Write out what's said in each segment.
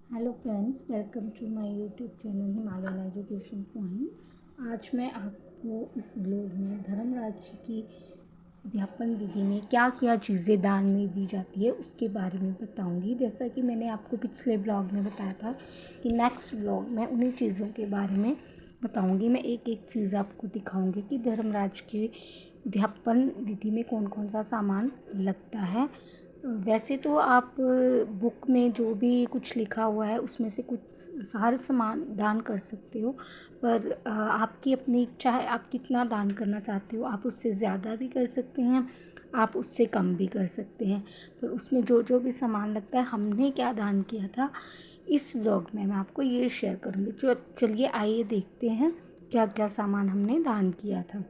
Hello friends, welcome to my YouTube channel Himalayan education point. आज मैं आपको इस व्लॉग में धर्मराज जी की अध्यापन विधि में क्या क्या चीज़ें दान में दी जाती है उसके बारे में बताऊंगी। जैसा कि मैंने आपको पिछले ब्लॉग में बताया था कि नेक्स्ट ब्लॉग में उन्हीं चीज़ों के बारे में बताऊंगी। मैं एक एक चीज़ आपको दिखाऊंगी कि धर्मराज के अध्यापन विधि में कौन कौन सा सामान लगता है। वैसे तो आप बुक में जो भी कुछ लिखा हुआ है उसमें से कुछ हर सामान दान कर सकते हो, पर आपकी अपनी इच्छा है आप कितना दान करना चाहते हो। आप उससे ज़्यादा भी कर सकते हैं, आप उससे कम भी कर सकते हैं, पर उसमें जो जो भी सामान लगता है हमने क्या दान किया था इस व्लॉग में मैं आपको ये शेयर करूँगी। चलिए आइए देखते हैं क्या क्या सामान हमने दान किया था।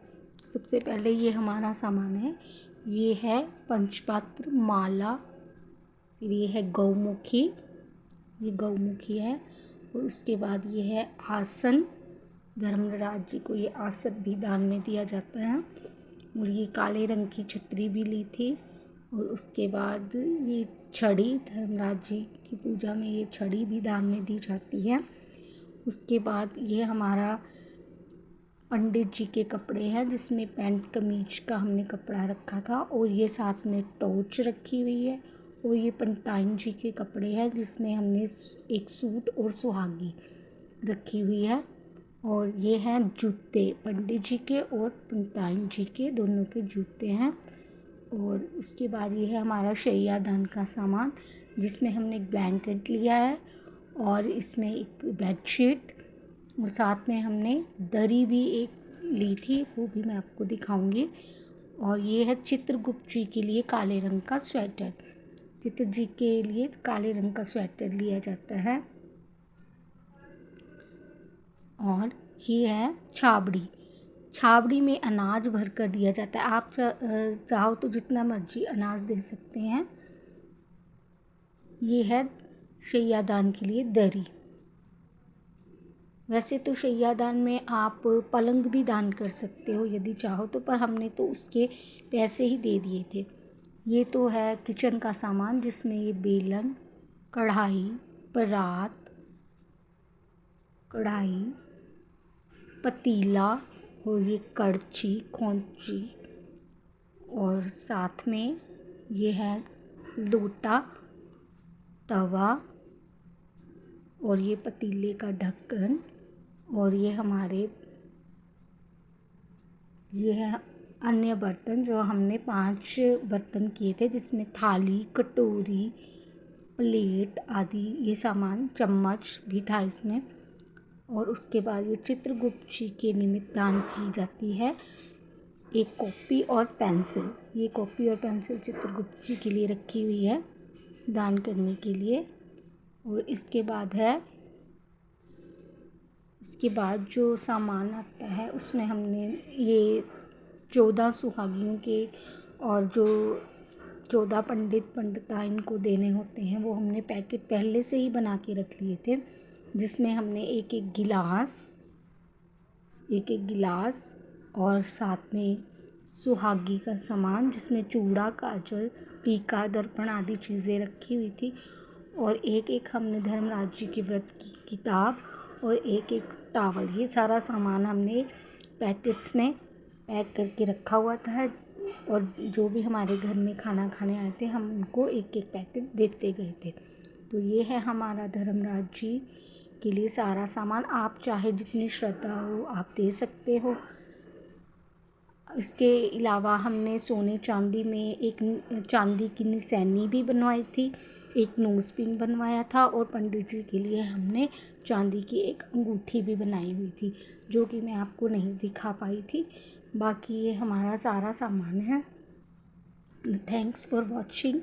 सबसे पहले ये हमारा सामान है, ये है पंचपात्र माला। फिर ये है गौमुखी, ये गौमुखी है। और उसके बाद ये है आसन, धर्मराज जी को ये आसन भी दान में दिया जाता है। और ये काले रंग की छतरी भी ली थी। और उसके बाद ये छड़ी, धर्मराज जी की पूजा में ये छड़ी भी दान में दी जाती है। उसके बाद ये हमारा पंडित जी के कपड़े हैं जिसमें पैंट कमीज का हमने कपड़ा रखा था। और ये साथ में टॉर्च रखी हुई है। और ये पंडिताइन जी के कपड़े हैं जिसमें हमने एक सूट और सुहागी रखी हुई है। और ये हैं जूते, पंडित जी के और पंडिताइन जी के दोनों के जूते हैं। और उसके बाद ये है हमारा शैया दान का सामान जिसमें हमने एक ब्लैंकेट लिया है और इसमें एक बेडशीट और साथ में हमने दरी भी एक ली थी, वो भी मैं आपको दिखाऊंगी। और ये है चित्रगुप्त जी के लिए काले रंग का स्वेटर, चित्र जी के लिए काले रंग का स्वेटर लिया जाता है। और ये है छाबड़ी, छाबड़ी में अनाज भर कर दिया जाता है। आप चाहो तो जितना मर्जी अनाज दे सकते हैं। ये है शैयादान के लिए दरी। वैसे तो शैयादान में आप पलंग भी दान कर सकते हो यदि चाहो तो, पर हमने तो उसके पैसे ही दे दिए थे। ये तो है किचन का सामान जिसमें ये बेलन, कढ़ाई, परात, कढ़ाई, पतीला और ये कड़छी, खोंची और साथ में ये है लोटा, तवा और ये पतीले का ढक्कन। और ये है अन्य बर्तन जो हमने 5 बर्तन किए थे जिसमें थाली, कटोरी, प्लेट आदि ये सामान, चम्मच भी था इसमें। और उसके बाद ये चित्रगुप्त जी के निमित्त दान की जाती है एक कॉपी और पेंसिल। ये कॉपी और पेंसिल चित्रगुप्त जी के लिए रखी हुई है दान करने के लिए। और इसके बाद जो सामान आता है उसमें हमने ये 14 सुहागियों के और जो 14 पंडिताइन को देने होते हैं वो हमने पैकेट पहले से ही बना के रख लिए थे, जिसमें हमने एक एक गिलास और साथ में सुहागी का सामान जिसमें चूड़ा, काजल, टीका, दर्पण आदि चीज़ें रखी हुई थी। और एक एक हमने धर्मराज जी के व्रत की किताब और एक एक टावल, ये सारा सामान हमने पैकेट्स में पैक करके रखा हुआ था। और जो भी हमारे घर में खाना खाने आए थे हम उनको एक एक पैकेट देते गए थे। तो ये है हमारा धर्मराज जी के लिए सारा सामान। आप चाहे जितनी श्रद्धा हो आप दे सकते हो। इसके अलावा हमने सोने चांदी में एक चांदी की निसैनी भी बनवाई थी, एक नोज़ पिन बनवाया था और पंडित जी के लिए हमने चांदी की एक अंगूठी भी बनाई हुई थी जो कि मैं आपको नहीं दिखा पाई थी। बाकी ये हमारा सारा सामान है। Thanks for watching.